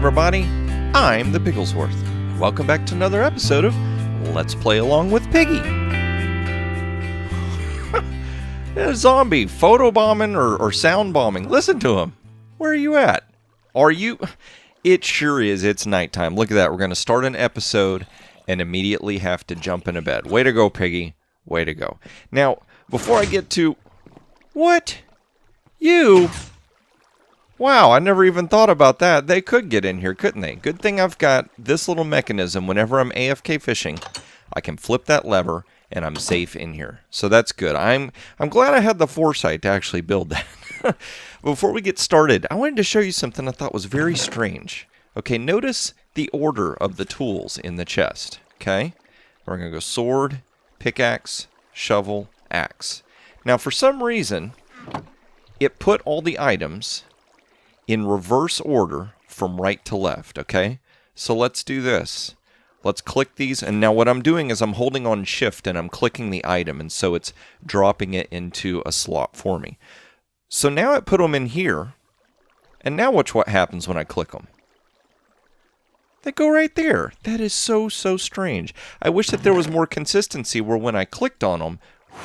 everybody, I'm the Pigglesworth. Welcome back to another episode of Let's Play Along with Piggy. A zombie photobombing or sound bombing. Listen to him. Where are you at? Are you? It sure is. It's nighttime. Look at that. We're going to start an episode and immediately have to jump into bed. Way to go, Piggy. Way to go. Now, before I get to... What? You? Wow, I never even thought about that. They could get in here, couldn't they? Good thing I've got this little mechanism. Whenever I'm AFK fishing, I can flip that lever and I'm safe in here. So that's good. I'm glad I had the foresight to actually build that. Before we get started, I wanted to show you something I thought was very strange. Okay, notice the order of the tools in the chest. Okay? We're going to go sword, pickaxe, shovel, axe. Now, for some reason, it put all the items in reverse order from right to left, okay? So let's do this. Let's click these, and now what I'm doing is I'm holding on shift and I'm clicking the item, and so it's dropping it into a slot for me. So now it put them in here, and now watch what happens when I click them. They go right there. That is so strange. I wish that there was more consistency where when I clicked on them,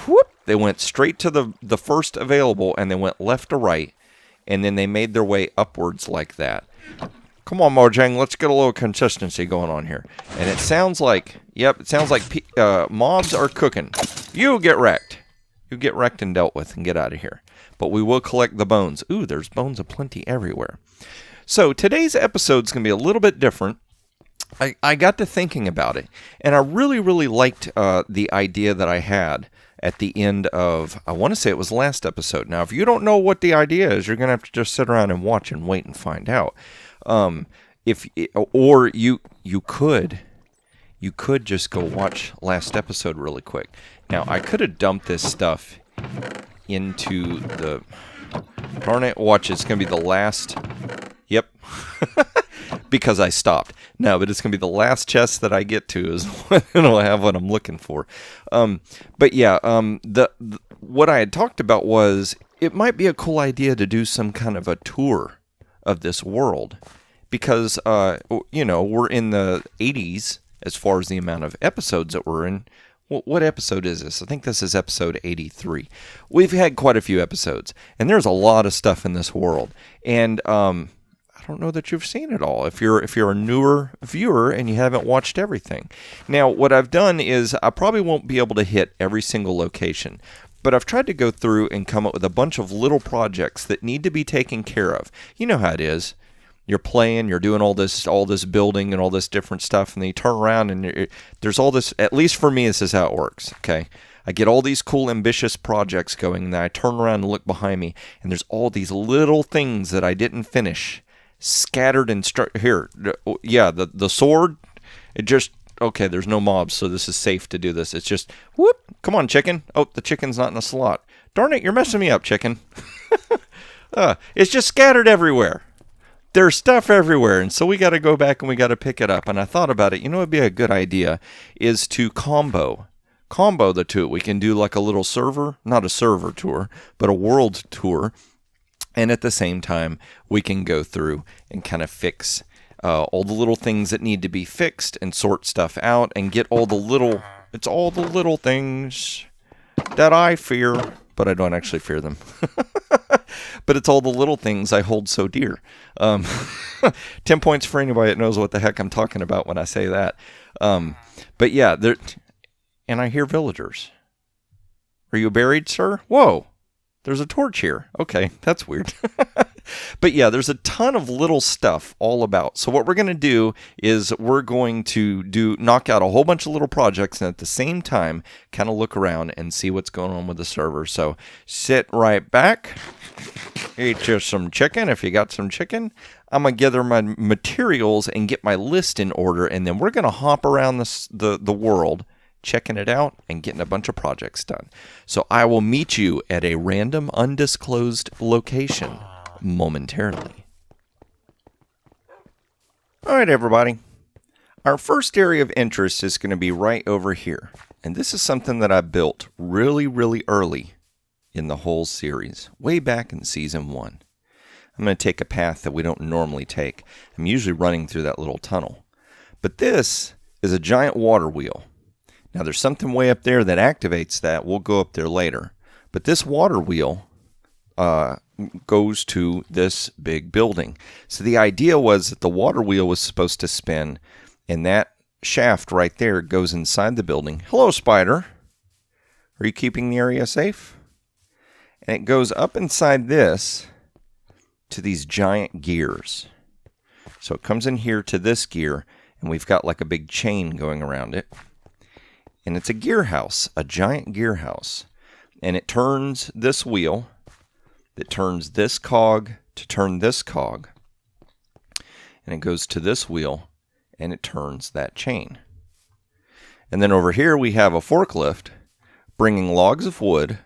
whoop, they went straight to the first available, and they went left to right, and then they made their way upwards like that. Come on, Mojang, let's get a little consistency going on here. And it sounds like, yep, it sounds like mobs are cooking. You get wrecked. You get wrecked and dealt with and get out of here. But we will collect the bones. Ooh, there's bones aplenty everywhere. So today's episode's going to be a little bit different. I got to thinking about it, and I really liked the idea that I had at the end of, I want to say it was last episode. Now, if you don't know what the idea is, you're going to have to just sit around and watch and wait and find out. Or you could just go watch last episode really quick. Now, I could have dumped this stuff into the, darn it, watch, it's going to be the last, yep, because I stopped. No, but it's going to be the last chest that I get to is when I'll have what I'm looking for. But yeah, what I had talked about was it might be a cool idea to do some kind of a tour of this world because, you know, we're in the 80s as far as the amount of episodes that we're in. What episode is this? I think this is episode 83. We've had quite a few episodes, and there's a lot of stuff in this world. And I don't know that you've seen it all if you're a newer viewer and you haven't watched everything. Now, what I've done is I probably won't be able to hit every single location, but I've tried to go through and come up with a bunch of little projects that need to be taken care of. You know how it is. You're playing, you're doing all this building and all this different stuff, and then you turn around and there's all this, at least for me, this is how it works, okay? I get all these cool, ambitious projects going, and then I turn around and look behind me, and there's all these little things that I didn't finish, scattered and here, yeah, the sword, it just, okay, there's no mobs, so this is safe to do this. It's just, whoop, come on, chicken. Oh, the chicken's not in a slot. Darn it, you're messing me up, chicken. It's just scattered everywhere. There's stuff everywhere, and so we got to go back and we got to pick it up. And I thought about it. You know what would be a good idea is to combo the two. We can do like a little server, not a server tour, but a world tour. And at the same time, we can go through and kind of fix all the little things that need to be fixed and sort stuff out and get all the little, it's all the little things that I fear, but I don't actually fear them. But it's all the little things I hold so dear. 10 points for anybody that knows what the heck I'm talking about when I say that. But yeah, and I hear villagers. Are you buried, sir? Whoa, there's a torch here. Okay, that's weird. But yeah, there's a ton of little stuff all about. So what we're going to do is we're going to knock out a whole bunch of little projects and at the same time kind of look around and see what's going on with the server. So sit right back, eat you some chicken if you got some chicken. I'm going to gather my materials and get my list in order, and then we're going to hop around the world, checking it out and getting a bunch of projects done. So I will meet you at a random undisclosed location momentarily. All right, everybody. Our first area of interest is going to be right over here. And this is something that I built really early in the whole series, way back in Season 1. I'm going to take a path that we don't normally take. I'm usually running through that little tunnel. But this is a giant water wheel. Now there's something way up there that activates that. We'll go up there later. But this water wheel goes to this big building. So the idea was that the water wheel was supposed to spin, and that shaft right there goes inside the building. Hello, spider. Are you keeping the area safe? And it goes up inside this to these giant gears. So it comes in here to this gear, and we've got like a big chain going around it. And it's a gear house, a giant gear house. And it turns this wheel that turns this cog to turn this cog. And it goes to this wheel and it turns that chain. And then over here we have a forklift bringing logs of wood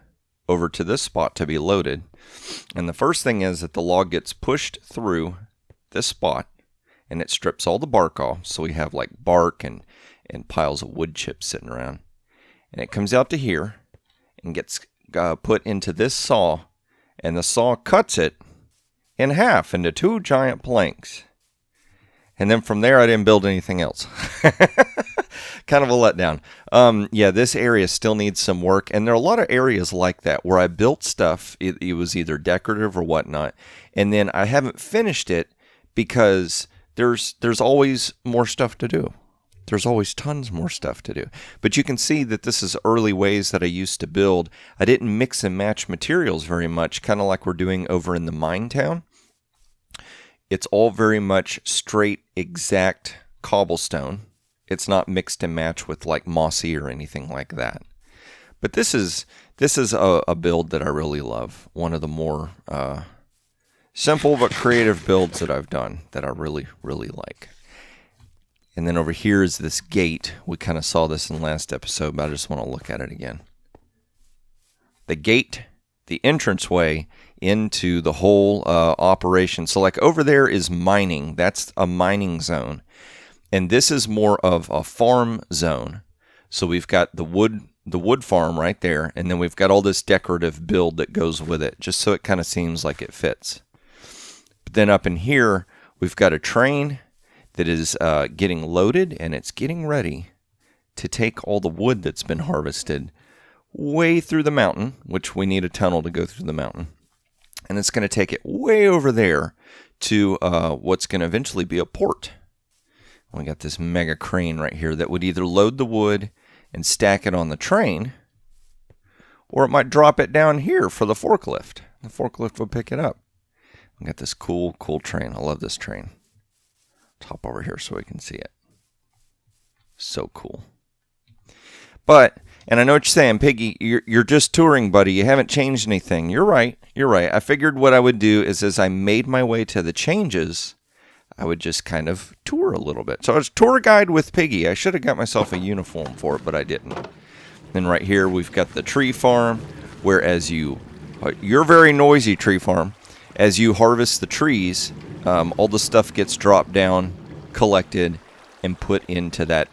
over to this spot to be loaded. And the first thing is that the log gets pushed through this spot and it strips all the bark off. So we have like bark and piles of wood chips sitting around. And it comes out to here and gets put into this saw, and the saw cuts it in half into 2 giant planks. And then from there I didn't build anything else. Kind of a letdown. Yeah, this area still needs some work, and there are a lot of areas like that where I built stuff. It was either decorative or whatnot, and then I haven't finished it because there's always more stuff to do. There's always tons more stuff to do. But you can see that this is early ways that I used to build. I didn't mix and match materials very much, kind of like we're doing over in the mine town. It's all very much straight, exact cobblestone. It's not mixed and matched with like mossy or anything like that. But this is a build that I really love. One of the more simple but creative builds that I've done that I really, really like. And then over here is this gate. We kind of saw this in the last episode, but I just want to look at it again. The gate, the entranceway into the whole operation. So like over there is mining. That's a mining zone. And this is more of a farm zone. So we've got the wood farm right there. And then we've got all this decorative build that goes with it, just so it kind of seems like it fits. But then up in here, we've got a train that is getting loaded, and it's getting ready to take all the wood that's been harvested way through the mountain, which we need a tunnel to go through the mountain. And it's going to take it way over there to what's going to eventually be a port. We got this mega crane right here that would either load the wood and stack it on the train, or it might drop it down here for the forklift. The forklift would pick it up. We got this cool train. I love this train. Hop over here so we can see it. So cool. But, and I know what you're saying, Piggy, you're just touring, buddy. You haven't changed anything. You're right. I figured what I would do is as I made my way to the changes, I would just kind of tour a little bit. So I was tour guide with Piggy. I should have got myself a uniform for it, but I didn't. Then right here we've got the tree farm, where you're very noisy, tree farm. As you harvest the trees, all the stuff gets dropped down, collected, and put into that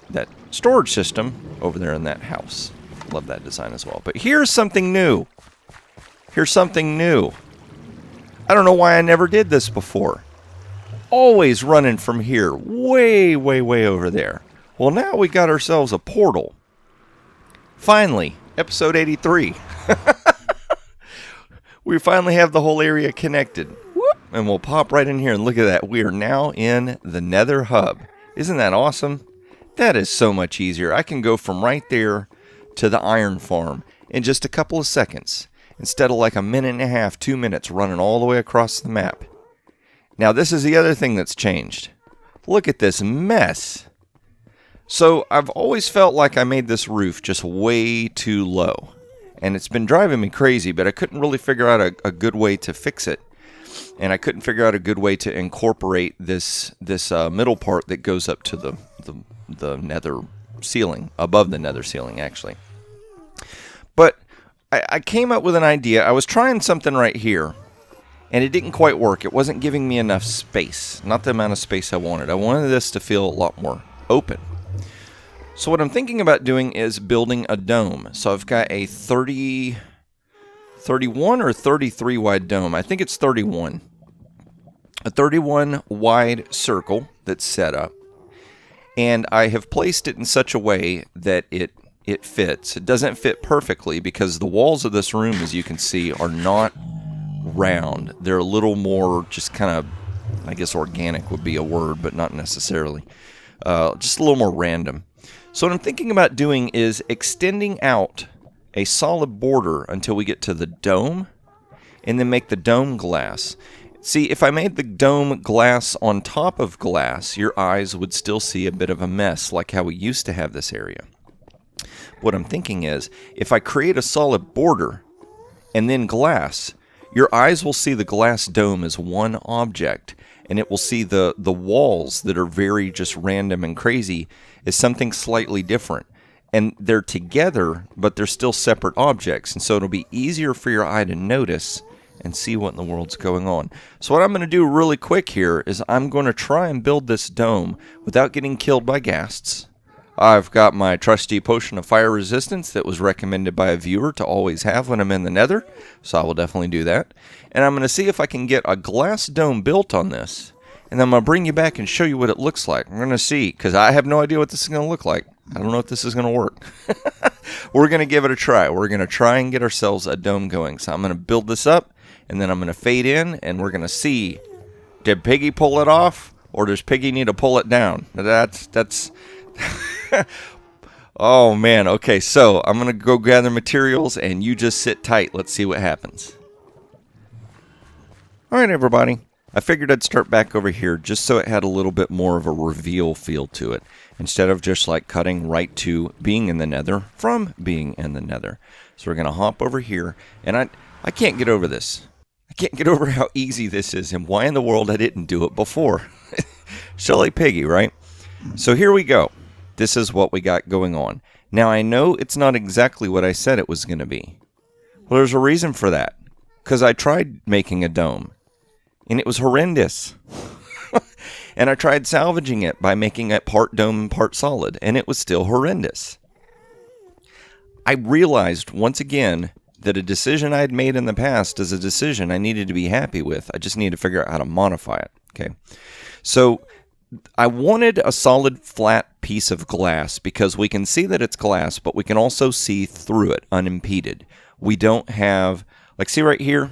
storage system over there in that house. Love that design as well. But here's something new. I don't know why I never did this before. Always running from here, way over there. Well, now we got ourselves a portal. Finally, episode 83. We finally have the whole area connected. And we'll pop right in here and look at that. We are now in the Nether Hub. Isn't that awesome? That is so much easier. I can go from right there to the iron farm in just a couple of seconds, instead of like a minute and a half, 2 minutes running all the way across the map. Now this is the other thing that's changed. Look at this mess. So I've always felt like I made this roof just way too low. And it's been driving me crazy, but I couldn't really figure out a good way to fix it. And I couldn't figure out a good way to incorporate this middle part that goes up to the nether ceiling, above the nether ceiling, actually. But I came up with an idea. I was trying something right here, and it didn't quite work. It wasn't giving me enough space, not the amount of space I wanted. I wanted this to feel a lot more open. So what I'm thinking about doing is building a dome. So I've got a 31 or 33 wide dome. I think it's 31. a 31 wide circle that's set up, and I have placed it in such a way that it fits. It doesn't fit perfectly because the walls of this room, as you can see, are not round. They're a little more just kind of, I guess organic would be a word, but not necessarily. Just a little more random. So what I'm thinking about doing is extending out a solid border until we get to the dome, and then make the dome glass. See, if I made the dome glass on top of glass, your eyes would still see a bit of a mess, like how we used to have this area. What I'm thinking is, if I create a solid border and then glass, your eyes will see the glass dome as one object, and it will see the walls that are very just random and crazy as something slightly different. And they're together, but they're still separate objects, and so it'll be easier for your eye to notice and see what in the world's going on. So what I'm going to do really quick here is I'm going to try and build this dome without getting killed by ghasts. I've got my trusty potion of fire resistance that was recommended by a viewer to always have when I'm in the nether, so I will definitely do that. And I'm going to see if I can get a glass dome built on this, and then I'm going to bring you back and show you what it looks like. I'm going to see, because I have no idea what this is going to look like. I don't know if this is going to work. We're going to give it a try. We're going to try and get ourselves a dome going. So I'm going to build this up, and then I'm going to fade in, and we're going to see, did Piggy pull it off, or does Piggy need to pull it down? That's oh, man. Okay, so I'm going to go gather materials, and you just sit tight. Let's see what happens. All right, everybody. I figured I'd start back over here just so it had a little bit more of a reveal feel to it, instead of just like cutting right to being in the nether from being in the nether. So we're going to hop over here, and I can't get over this. I can't get over how easy this is and why in the world I didn't do it before. Silly Piggy, right? So here we go. This is what we got going on. Now I know it's not exactly what I said it was going to be. Well, there's a reason for that. Because I tried making a dome, and it was horrendous. And I tried salvaging it by making it part dome and part solid, and it was still horrendous. I realized once again that a decision I had made in the past is a decision I needed to be happy with. I just needed to figure out how to modify it. Okay, so I wanted a solid flat piece of glass because we can see that it's glass, but we can also see through it unimpeded. We don't have, like, see right here?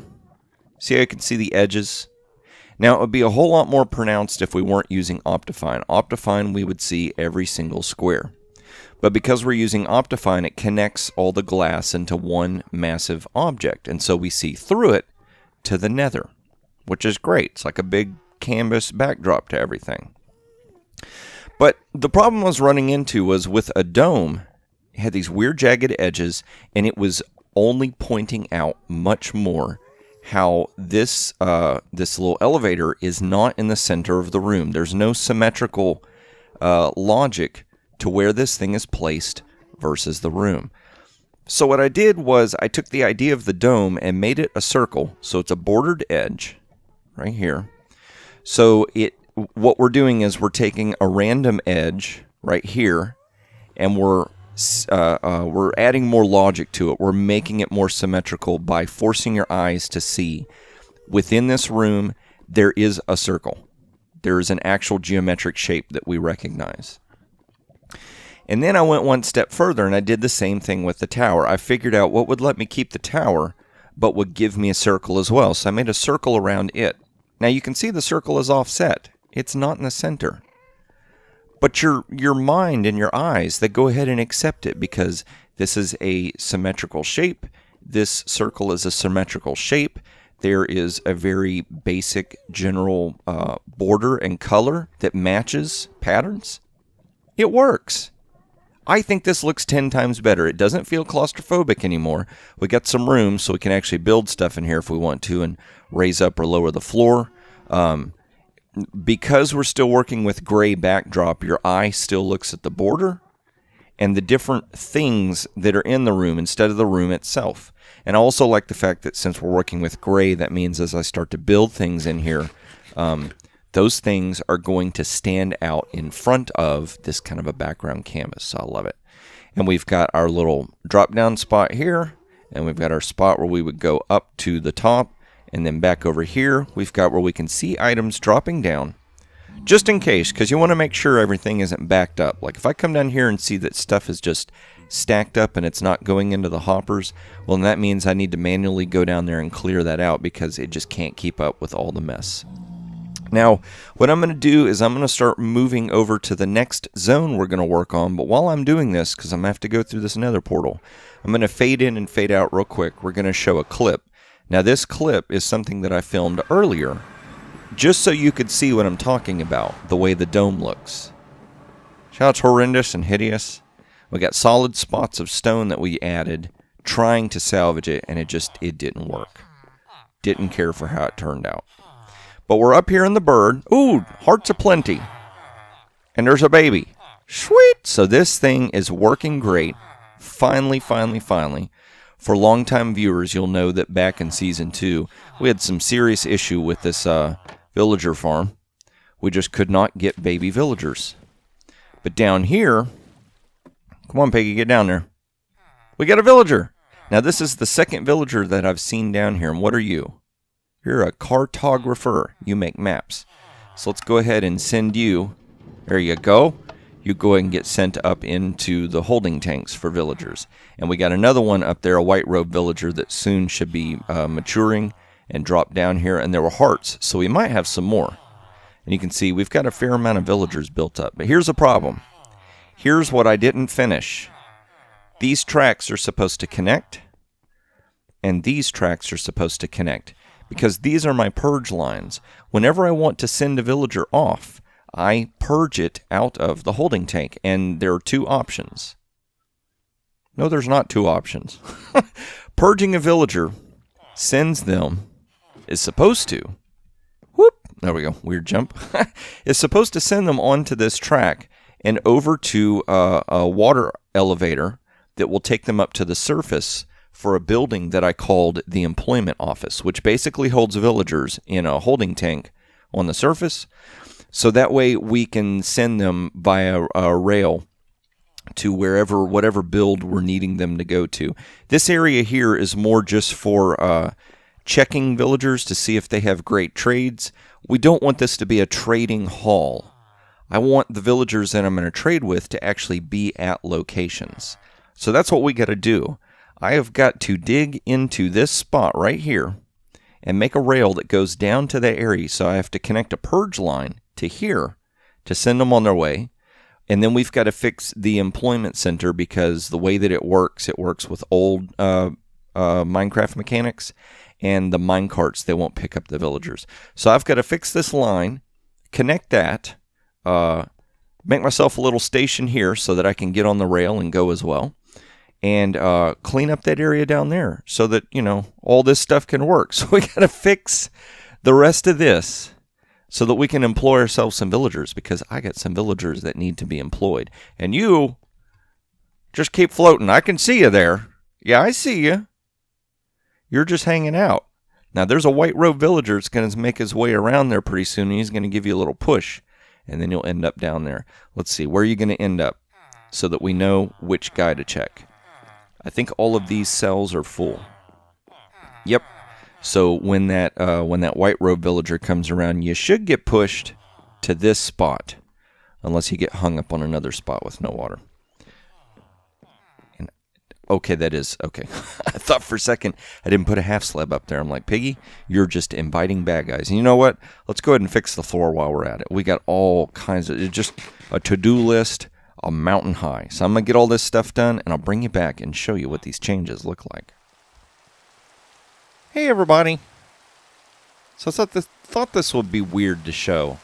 See how I can see the edges? Now, it would be a whole lot more pronounced if we weren't using Optifine. Optifine, we would see every single square. But because we're using Optifine, it connects all the glass into one massive object. And so we see through it to the nether, which is great. It's like a big canvas backdrop to everything. But the problem I was running into was with a dome, it had these weird jagged edges, and it was only pointing out much more how this little elevator is not in the center of the room. There's no symmetrical logic to where this thing is placed versus the room. So what I did was I took the idea of the dome and made it a circle. So it's a bordered edge right here. So what we're doing is we're taking a random edge right here, and we're adding more logic to it. We're making it more symmetrical by forcing your eyes to see within this room there is a circle. There is an actual geometric shape that we recognize. And then I went one step further and I did the same thing with the tower. I figured out what would let me keep the tower but would give me a circle as well. So I made a circle around it. Now you can see the circle is offset. It's not in the center. But your mind and your eyes, they go ahead and accept it because this is a symmetrical shape. This circle is a symmetrical shape. There is a very basic general border and color that matches patterns. It works. I think this looks 10 times better. It doesn't feel claustrophobic anymore. We got some room so we can actually build stuff in here if we want to and raise up or lower the floor. Because we're still working with gray backdrop, your eye still looks at the border and the different things that are in the room instead of the room itself. And I also like the fact that since we're working with gray, that means as I start to build things in here, those things are going to stand out in front of this kind of a background canvas. So I love it. And we've got our little drop down spot here, and we've got our spot where we would go up to the top And then back over here, we've got where we can see items dropping down. Just in case, because you want to make sure everything isn't backed up. Like if I come down here and see that stuff is just stacked up and it's not going into the hoppers, well, then that means I need to manually go down there and clear that out because it just can't keep up with all the mess. Now, what I'm going to do is I'm going to start moving over to the next zone we're going to work on. But while I'm doing this, because I'm going to have to go through this nether portal, I'm going to fade in and fade out real quick. We're going to show a clip. Now, this clip is something that I filmed earlier, just so you could see what I'm talking about, the way the dome looks. See how it's horrendous and hideous? We got solid spots of stone that we added, trying to salvage it, and it didn't work. Didn't care for how it turned out. But we're up here in the bird. Ooh, hearts aplenty. And there's a baby. Sweet! So this thing is working great. Finally. For longtime viewers, you'll know that back in Season 2, we had some serious issue with this villager farm. We just could not get baby villagers. But down here, come on, Piggy, get down there. We got a villager. Now, this is the second villager that I've seen down here. And what are you? You're a cartographer. You make maps. So let's go ahead and send you. There you go. You go ahead and get sent up into the holding tanks for villagers. And we got another one up there, a white robe villager that soon should be maturing and drop down here. And there were hearts, so we might have some more. And you can see we've got a fair amount of villagers built up. But here's the problem. Here's what I didn't finish. These tracks are supposed to connect. And these tracks are supposed to connect. Because these are my purge lines. Whenever I want to send a villager off, I purge it out of the holding tank. And there are two options. No, there's not two options. Purging a villager sends them, is supposed to, whoop, there we go, weird jump, is supposed to send them onto this track and over to a water elevator that will take them up to the surface for a building that I called the employment office, which basically holds villagers in a holding tank on the surface. So that way we can send them via a rail to whatever build we're needing them to go to. This area here is more just for checking villagers to see if they have great trades. We don't want this to be a trading hall. I want the villagers that I'm going to trade with to actually be at locations. So that's what we got to do. I have got to dig into this spot right here and make a rail that goes down to that area. So I have to connect a purge line to here to send them on their way. And then we've got to fix the employment center because the way that it works with old Minecraft mechanics, and the minecarts, they won't pick up the villagers. So I've got to fix this line, connect that, make myself a little station here so that I can get on the rail and go as well. And clean up that area down there so that, all this stuff can work. So we got to fix the rest of this so that we can employ ourselves some villagers, because I got some villagers that need to be employed. And you just keep floating. I can see you there. Yeah, I see you. You're just hanging out. Now, there's a white robe villager that's going to make his way around there pretty soon, and he's going to give you a little push, and then you'll end up down there. Let's see, where are you going to end up so that we know which guy to check? I think all of these cells are full. Yep. So when that white robe villager comes around, you should get pushed to this spot, unless you get hung up on another spot with no water. And okay, that is okay. I thought for a second I didn't put a half slab up there. I'm like, Piggy, you're just inviting bad guys. And you know what? Let's go ahead and fix the floor while we're at it. We got all kinds of, just a to-do list. A mountain high. So I'm going to get all this stuff done, and I'll bring you back and show you what these changes look like. Hey, everybody. So I thought this would be weird to show.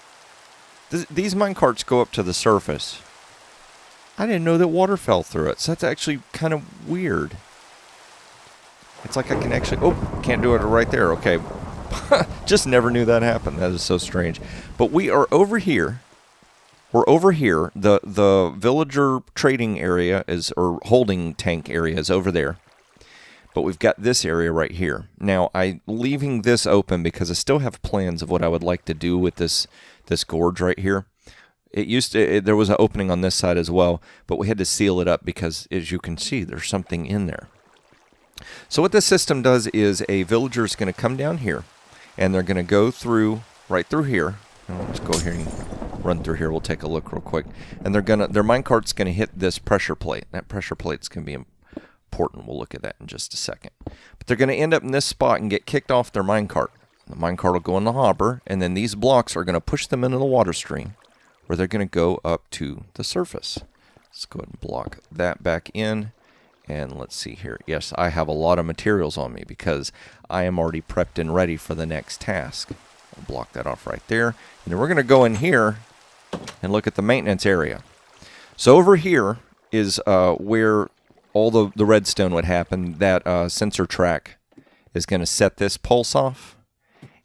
These minecarts go up to the surface. I didn't know that water fell through it, so that's actually kind of weird. It's like I can actually... Oh, can't do it right there. Okay. Just never knew that happened. That is so strange. But we are over here. We're over here. The villager trading area or holding tank area is over there. But we've got this area right here. Now, I'm leaving this open because I still have plans of what I would like to do with this gorge right here. There was an opening on this side as well, but we had to seal it up because, as you can see, there's something in there. So what this system does is a villager is going to come down here. and they're going to go through, right through here. Let's go here and run through here. We'll take a look real quick. And their minecart's going to hit this pressure plate. That pressure plate's going to be important. We'll look at that in just a second. But they're going to end up in this spot and get kicked off their minecart. The minecart will go in the hopper, and then these blocks are going to push them into the water stream, where they're going to go up to the surface. Let's go ahead and block that back in. And let's see here. Yes, I have a lot of materials on me because I am already prepped and ready for the next task. I'll block that off right there. And then we're going to go in here and look at the maintenance area. So over here is where all the redstone would happen. That sensor track is going to set this pulse off.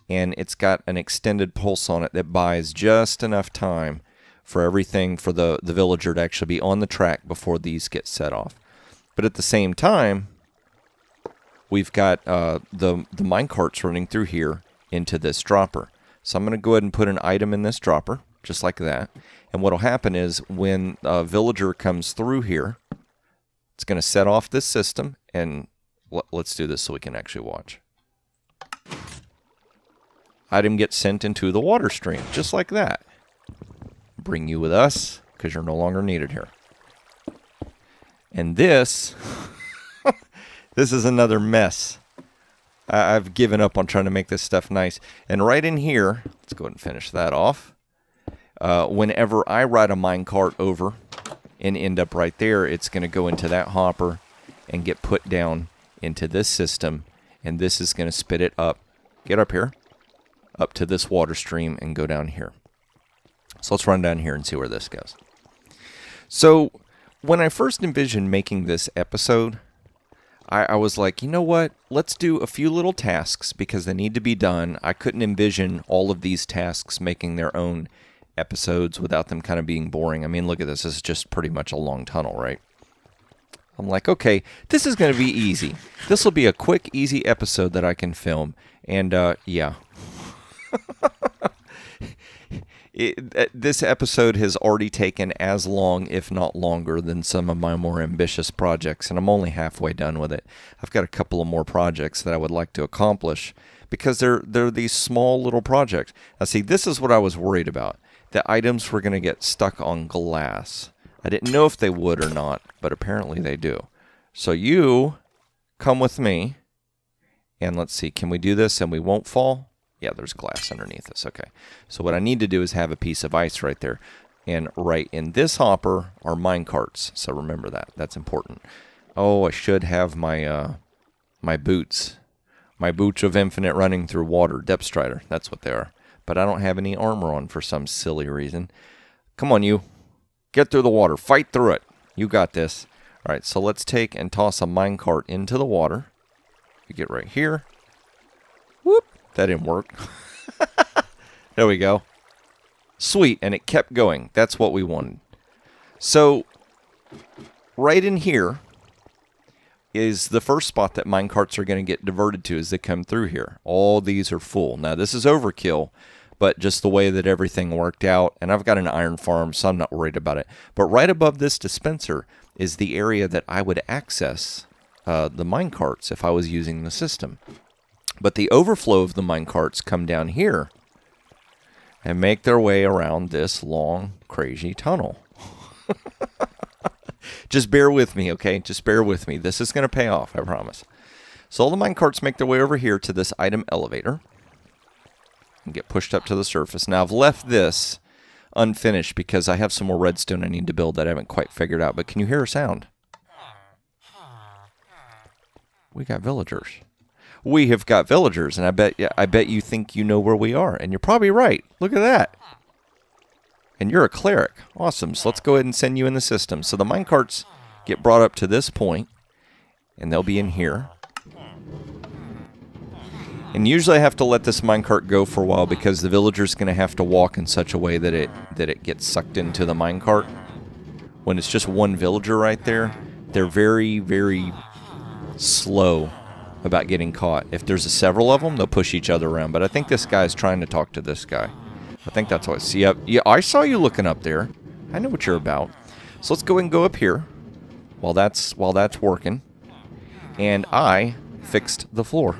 And it's got an extended pulse on it that buys just enough time for everything for the villager to actually be on the track before these get set off. But at the same time, we've got the minecarts running through here into this dropper. So I'm going to go ahead and put an item in this dropper, just like that. And what will happen is when a villager comes through here, it's going to set off this system. And let's do this so we can actually watch. Item gets sent into the water stream, just like that. Bring you with us, because you're no longer needed here. And this, this is another mess. I've given up on trying to make this stuff nice. And right in here, let's go ahead and finish that off. Whenever I ride a minecart over and end up right there, it's going to go into that hopper and get put down into this system. And this is going to spit it up. Get up here. Up to this water stream and go down here. So let's run down here and see where this goes. So when I first envisioned making this episode, I was like, you know what? Let's do a few little tasks because they need to be done. I couldn't envision all of these tasks making their own episodes without them kind of being boring. I mean, look at this. This is just pretty much a long tunnel, right? I'm like, okay, this is going to be easy. This will be a quick, easy episode that I can film. And, yeah. This episode has already taken as long, if not longer, than some of my more ambitious projects, and I'm only halfway done with it. I've got a couple of more projects that I would like to accomplish because they're these small little projects. Now, see, this is what I was worried about. The items were going to get stuck on glass. I didn't know if they would or not, but apparently they do. So you come with me, and let's see, can we do this and we won't fall? Yeah, there's glass underneath us. Okay. So what I need to do is have a piece of ice right there. And right in this hopper are mine carts. So remember that. That's important. Oh, I should have my my boots. My boots of infinite running through water. Depth Strider. That's what they are. But I don't have any armor on for some silly reason. Come on, you. Get through the water. Fight through it. You got this. All right, so let's take and toss a mine cart into the water. You get right here. Whoop. That didn't work. There we go. Sweet, and it kept going. That's what we wanted. So, right in here is the first spot that minecarts are going to get diverted to as they come through here. All these are full. Now, this is overkill, but just the way that everything worked out, and I've got an iron farm, so I'm not worried about it. But right above this dispenser is the area that I would access the minecarts if I was using the system. But the overflow of the minecarts come down here and make their way around this long, crazy tunnel. Just bear with me, okay? Just bear with me. This is going to pay off, I promise. So all the minecarts make their way over here to this item elevator and get pushed up to the surface. Now, I've left this unfinished because I have some more redstone I need to build that I haven't quite figured out. But can you hear a sound? We got villagers. We have got villagers, and I bet you think you know where we are, and you're probably right. Look at that. And you're a cleric. Awesome. So let's go ahead and send you in the system. So the minecarts get brought up to this point, and they'll be in here. And usually I have to let this minecart go for a while because the villager's going to have to walk in such a way that it gets sucked into the minecart. When it's just one villager right there, they're very, very slow about getting caught. If there's several of them, they'll push each other around. But I think this guy's trying to talk to this guy. I think that's what I see. Yeah, I saw you looking up there. I know what you're about. So let's go ahead and go up here while that's working. And I fixed the floor.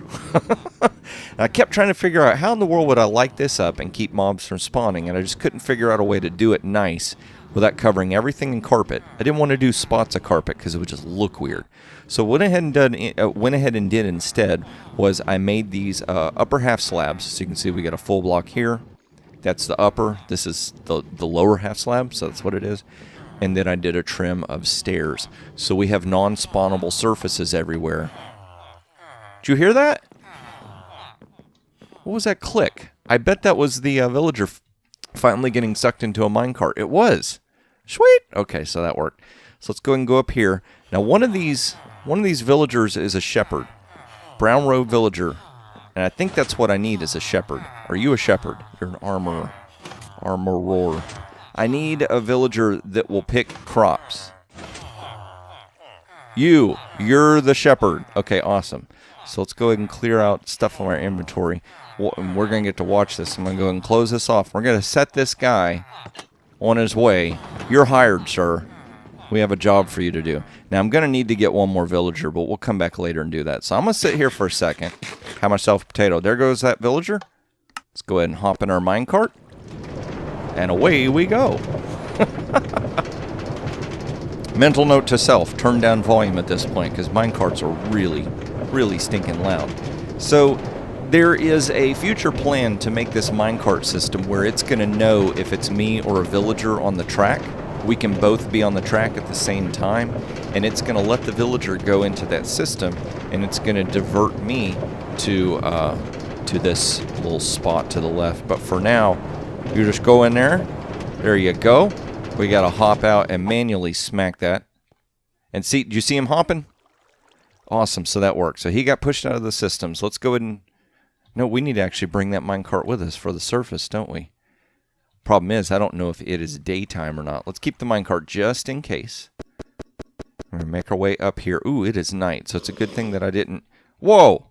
I kept trying to figure out how in the world would I light this up and keep mobs from spawning, and I just couldn't figure out a way to do it nice without covering everything in carpet. I didn't want to do spots of carpet because it would just look weird. So what I went ahead and did instead was I made these upper half slabs. So you can see we got a full block here. That's the upper. This is the lower half slab, so that's what it is. And then I did a trim of stairs. So we have non-spawnable surfaces everywhere. Did you hear that? What was that click? I bet that was the villager finally getting sucked into a minecart. It was. Sweet. Okay, so that worked. So let's go ahead and go up here. Now one of these villagers is a shepherd. Brown robe villager. And I think that's what I need is a shepherd. Are you a shepherd? You're an armorer. Armorer. I need a villager that will pick crops. You're the shepherd. Okay, awesome. So let's go ahead and clear out stuff from our inventory. We're going to get to watch this. I'm going to go ahead and close this off. We're going to set this guy on his way. You're hired, sir. We have a job for you to do. Now, I'm going to need to get one more villager, but we'll come back later and do that. So I'm going to sit here for a second. Have myself a potato. There goes that villager. Let's go ahead and hop in our minecart. And away we go. Mental note to self, turn down volume at this point because minecarts are really, really stinking loud. So there is a future plan to make this minecart system where it's going to know if it's me or a villager on the track. We can both be on the track at the same time, and it's going to let the villager go into that system, and it's going to divert me to this little spot to the left. But for now, you just go in there. There you go. We got to hop out and manually smack that. And see, do you see him hopping? Awesome, so that worked. So he got pushed out of the system. So let's go ahead and... No, we need to actually bring that minecart with us for the surface, don't we? Problem is, I don't know if it is daytime or not. Let's keep the minecart just in case. We're going to make our way up here. Ooh, it is night, so it's a good thing that I didn't... Whoa!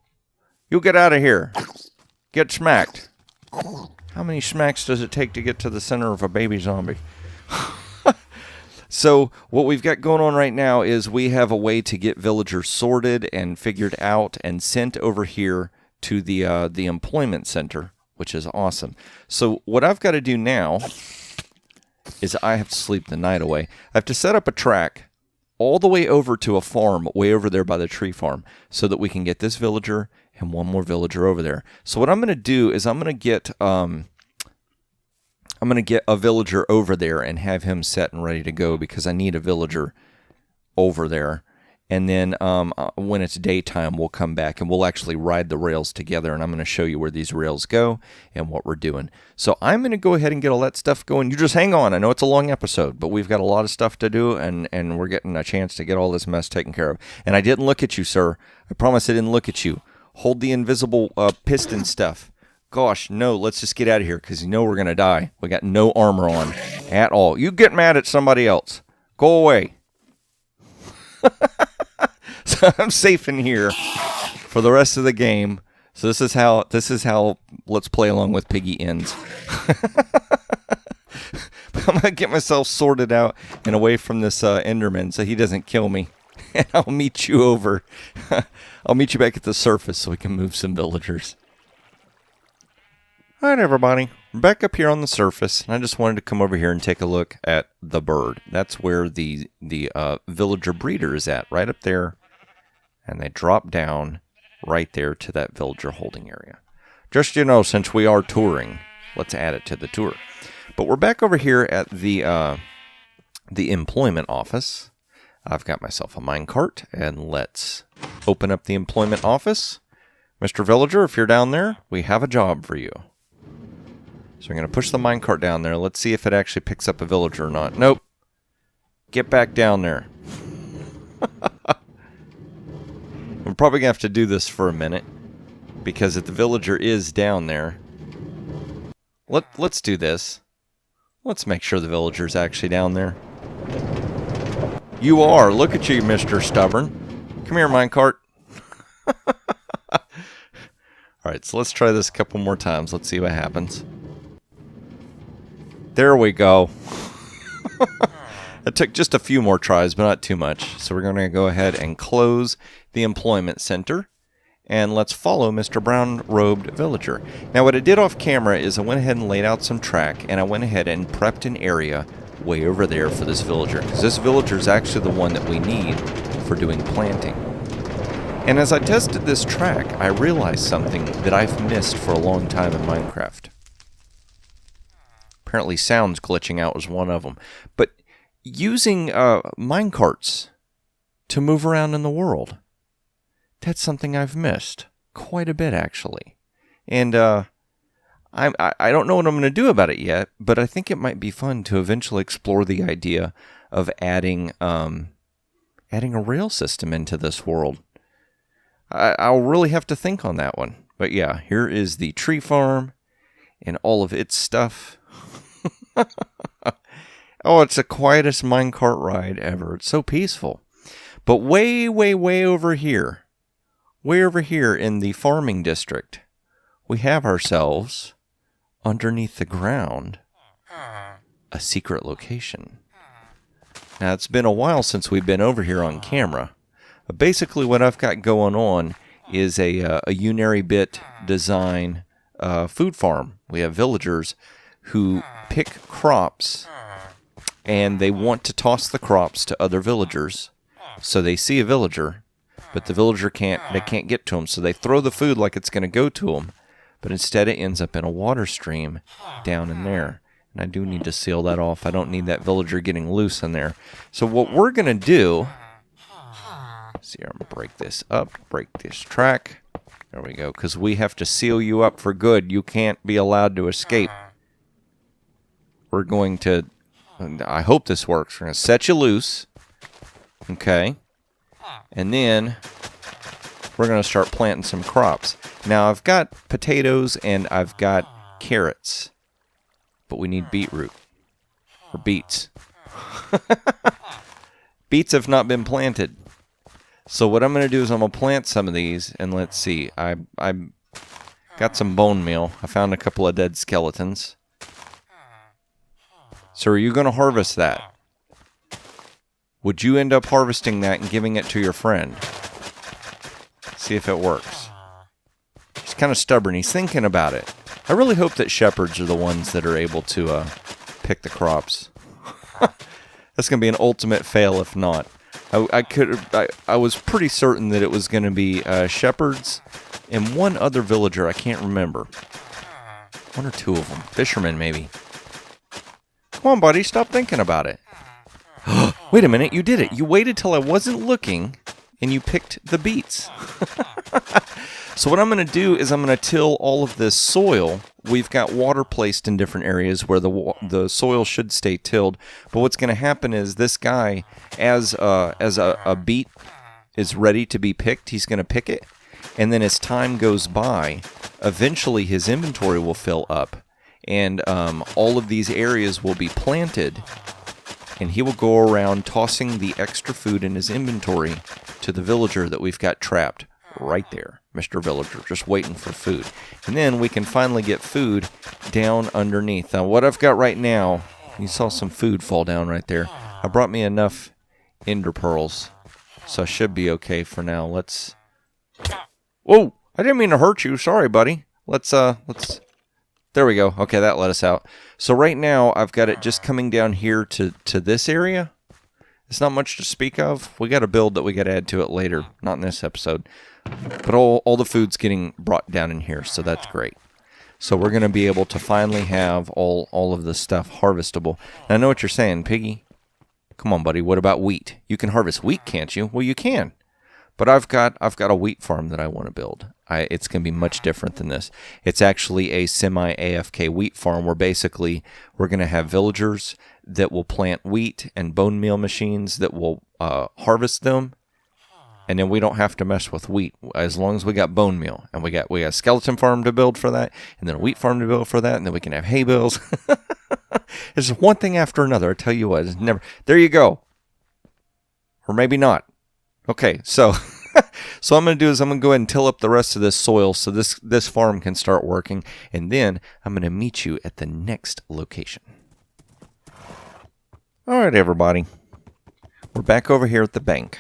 You get out of here. Get smacked. How many smacks does it take to get to the center of a baby zombie? So what we've got going on right now is we have a way to get villagers sorted and figured out and sent over here to the employment center, which is awesome. So what I've got to do now is I have to sleep the night away. I have to set up a track all the way over to a farm way over there by the tree farm so that we can get this villager and one more villager over there. So what I'm going to do is I'm going to get a villager over there and have him set and ready to go because I need a villager over there. And then when it's daytime, we'll come back and we'll actually ride the rails together. And I'm going to show you where these rails go and what we're doing. So I'm going to go ahead and get all that stuff going. You just hang on. I know it's a long episode, but we've got a lot of stuff to do. And we're getting a chance to get all this mess taken care of. And I didn't look at you, sir. I promise I didn't look at you. Hold the invisible piston stuff. Gosh, no, let's just get out of here because you know we're going to die. We got no armor on at all. You get mad at somebody else. Go away. So I'm safe in here for the rest of the game. So this is how Let's Play Along with Piggy ends. I'm going to get myself sorted out and away from this Enderman so he doesn't kill me. And I'll meet you over. I'll meet you back at the surface so we can move some villagers. Alright everybody, we're back up here on the surface, and I just wanted to come over here and take a look at the bird. That's where the villager breeder is at, right up there. And they drop down right there to that villager holding area. Just, you know, since we are touring, let's add it to the tour. But we're back over here at the employment office. I've got myself a minecart, and let's open up the employment office. Mr. Villager, if you're down there, we have a job for you. So we're going to push the minecart down there. Let's see if it actually picks up a villager or not. Nope. Get back down there. We're probably going to have to do this for a minute. Because if the villager is down there... Let's do this. Let's make sure the villager's actually down there. You are. Look at you, Mr. Stubborn. Come here, minecart. Alright, so let's try this a couple more times. Let's see what happens. There we go. It took just a few more tries, but not too much. So we're going to go ahead and close the employment center. and let's follow Mr. Brown-robed villager. Now what I did off camera is I went ahead and laid out some track, and I went ahead and prepped an area way over there for this villager, because this villager is actually the one that we need for doing planting. And as I tested this track, I realized something that I've missed for a long time in Minecraft. Apparently sounds glitching out was one of them. But using minecarts to move around in the world, that's something I've missed quite a bit, actually. And I don't know what I'm going to do about it yet, but I think it might be fun to eventually explore the idea of adding a rail system into this world. I'll really have to think on that one. But yeah, here is the tree farm and all of its stuff. Oh, it's the quietest minecart ride ever. It's so peaceful. But way, way, way over here in the farming district, we have ourselves, underneath the ground, a secret location. Now, it's been a while since we've been over here on camera. But basically, what I've got going on is a unary bit design food farm. We have villagers who pick crops, and they want to toss the crops to other villagers. So they see a villager, but the villager can't get to them. So they throw the food like it's going to go to them, but instead it ends up in a water stream down in there. And I do need to seal that off. I don't need that villager getting loose in there. So what we're going to do, see, I'm going to break this up, break this track. There we go, because we have to seal you up for good. You can't be allowed to escape. We're going to, I hope this works, we're going to set you loose. Okay. And then we're going to start planting some crops. Now, I've got potatoes and I've got carrots. But we need beetroot. Or beets. Beets have not been planted. So what I'm going to do is I'm going to plant some of these. And let's see. I got some bone meal. I found a couple of dead skeletons. So are you going to harvest that? Would you end up harvesting that and giving it to your friend? See if it works. He's kind of stubborn. He's thinking about it. I really hope that shepherds are the ones that are able to pick the crops. That's going to be an ultimate fail if not. I was pretty certain that it was going to be shepherds and one other villager. I can't remember. One or two of them. Fishermen, maybe. Come on, buddy. Stop thinking about it. Wait a minute. You did it. You waited till I wasn't looking, and you picked the beets. So what I'm going to do is I'm going to till all of this soil. We've got water placed in different areas where the soil should stay tilled. But what's going to happen is this guy, as a beet is ready to be picked, he's going to pick it. And then as time goes by, eventually his inventory will fill up. And all of these areas will be planted, and he will go around tossing the extra food in his inventory to the villager that we've got trapped right there. Mr. Villager, just waiting for food. And then we can finally get food down underneath. Now, what I've got right now, you saw some food fall down right there. I brought me enough ender pearls, so I should be okay for now. Let's... Whoa! I didn't mean to hurt you. Sorry, buddy. Let's... There we go. Okay, that let us out. So right now, I've got it just coming down here to this area. It's not much to speak of. We got a build that we got to add to it later. Not in this episode. But all the food's getting brought down in here, so that's great. So we're going to be able to finally have all of the stuff harvestable. And I know what you're saying, Piggy. Come on, buddy. What about wheat? You can harvest wheat, can't you? Well, you can. But I've got a wheat farm that I want to build. It's going to be much different than this. It's actually a semi-AFK wheat farm where basically we're going to have villagers that will plant wheat and bone meal machines that will harvest them. And then we don't have to mess with wheat as long as we got bone meal. And we got a skeleton farm to build for that, and then a wheat farm to build for that, and then we can have hay bales. It's one thing after another. I tell you what, it's never... There you go. Or maybe not. Okay, so so what I'm going to do is I'm going to go ahead and till up the rest of this soil so this farm can start working. And then I'm going to meet you at the next location. All right, everybody. We're back over here at the bank.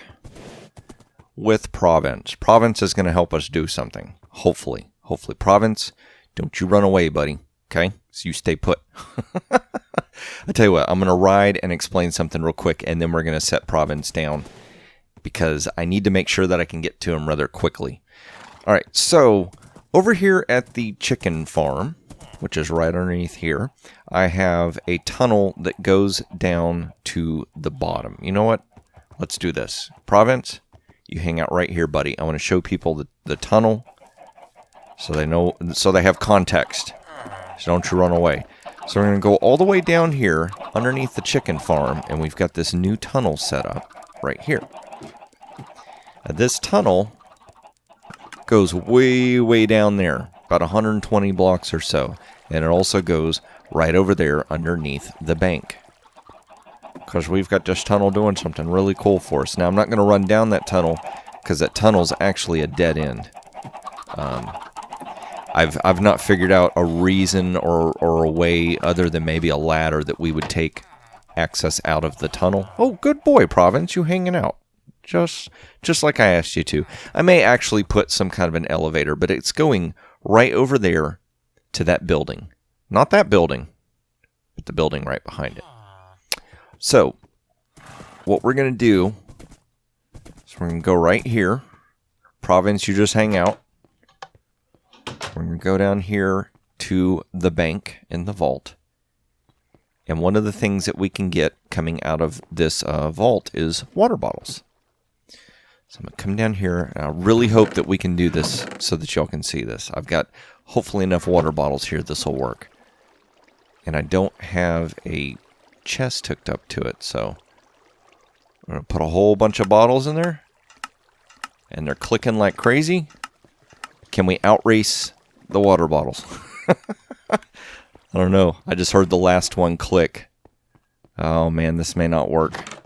with Province. Province is going to help us do something. Hopefully. Hopefully. Province, don't you run away, buddy. Okay? So you stay put. I tell you what, I'm going to ride and explain something real quick, and then we're going to set Province down because I need to make sure that I can get to him rather quickly. All right, so over here at the chicken farm, which is right underneath here, I have a tunnel that goes down to the bottom. You know what? Let's do this. Province, you hang out right here, buddy. I want to show people the tunnel so they know, so they have context. So don't you run away. So we're going to go all the way down here underneath the chicken farm, and we've got this new tunnel set up right here. Now, this tunnel goes way, way down there, about 120 blocks or so. And it also goes right over there underneath the bank. Because we've got this tunnel doing something really cool for us. Now, I'm not going to run down that tunnel because that tunnel's actually a dead end. I've not figured out a reason or a way other than maybe a ladder that we would take access out of the tunnel. Oh, good boy, Province. You hanging out. Just like I asked you to. I may actually put some kind of an elevator, but it's going right over there to that building. Not that building, but the building right behind it. So, what we're going to do is we're going to go right here. Province, you just hang out. We're going to go down here to the bank in the vault. And one of the things that we can get coming out of this vault is water bottles. So I'm going to come down here, and I really hope that we can do this so that y'all can see this. I've got hopefully enough water bottles here this will work. And I don't have a chest hooked up to it, so I'm going to put a whole bunch of bottles in there. And they're clicking like crazy. Can we outrace the water bottles? I don't know. I just heard the last one click. Oh man, this may not work.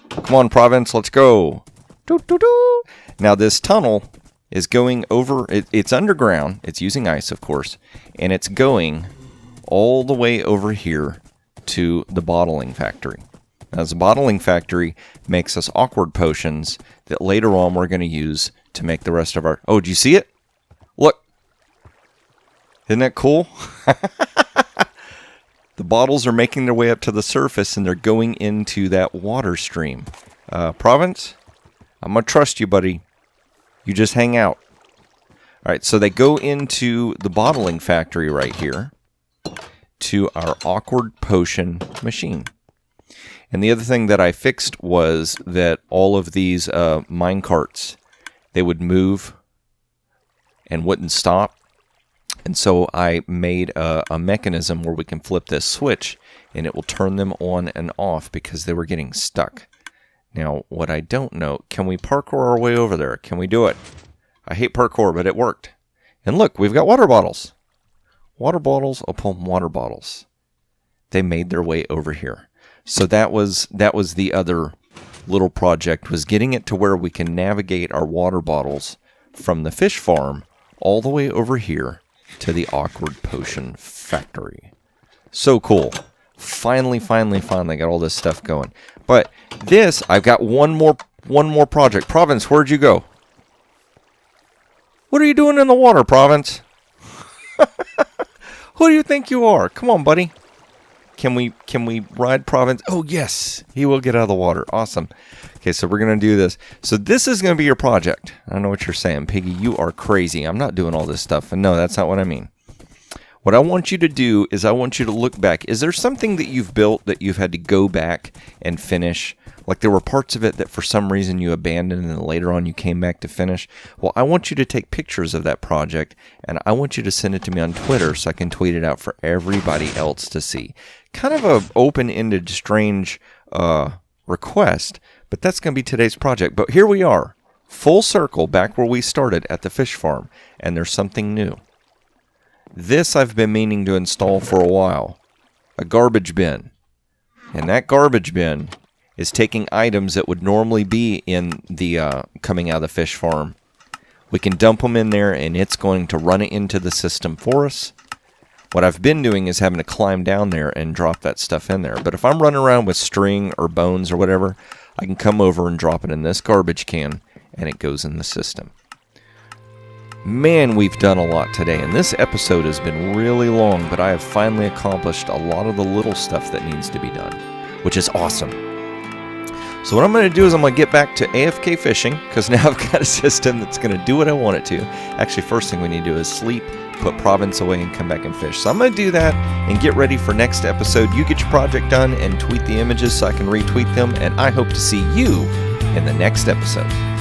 Come on, Province, let's go. Doo, doo, doo. Now this tunnel is going over, it's underground, it's using ice of course, and it's going all the way over here to the bottling factory. Now the bottling factory makes us awkward potions that later on we're going to use to make the rest of our... Oh, do you see it? Look. Isn't that cool? The bottles are making their way up to the surface and they're going into that water stream. Province, I'm going to trust you, buddy. You just hang out. All right, so they go into the bottling factory right here to our awkward potion machine. And the other thing that I fixed was that all of these mine carts, they would move and wouldn't stop. And so I made a mechanism where we can flip this switch and it will turn them on and off because they were getting stuck. Now, what I don't know, can we parkour our way over there? Can we do it? I hate parkour, but it worked. And look, we've got water bottles. Water bottles upon water bottles. They made their way over here. So that was the other little project, was getting it to where we can navigate our water bottles from the fish farm all the way over here to the awkward potion factory. So cool. Finally got all this stuff going. But this, I've got one more project. Province, where'd you go? What are you doing in the water, Province? Who do you think you are? Come on, buddy. Can we ride Province? Oh, yes. He will get out of the water. Awesome. Okay, so we're going to do this. So this is going to be your project. I don't know what you're saying, Piggy. You are crazy. I'm not doing all this stuff. And no, that's not what I mean. What I want you to do is I want you to look back. Is there something that you've built that you've had to go back and finish? Like there were parts of it that for some reason you abandoned and then later on you came back to finish? Well, I want you to take pictures of that project and I want you to send it to me on Twitter so I can tweet it out for everybody else to see. Kind of an open-ended, strange request, but that's going to be today's project. But here we are, full circle back where we started at the fish farm, and there's something new. This I've been meaning to install for a while, a garbage bin. And that garbage bin is taking items that would normally be in the coming out of the fish farm. We can dump them in there and it's going to run it into the system for us. What I've been doing is having to climb down there and drop that stuff in there. But if I'm running around with string or bones or whatever, I can come over and drop it in this garbage can and it goes in the system. Man, we've done a lot today, and this episode has been really long, but I have finally accomplished a lot of the little stuff that needs to be done, which is awesome. So what I'm going to do is I'm going to get back to AFK fishing, because now I've got a system that's going to do what I want it to. Actually, first thing we need to do is sleep, put Province away, and come back and fish. So I'm going to do that and get ready for next episode. You get your project done and tweet the images so I can retweet them, and I hope to see you in the next episode.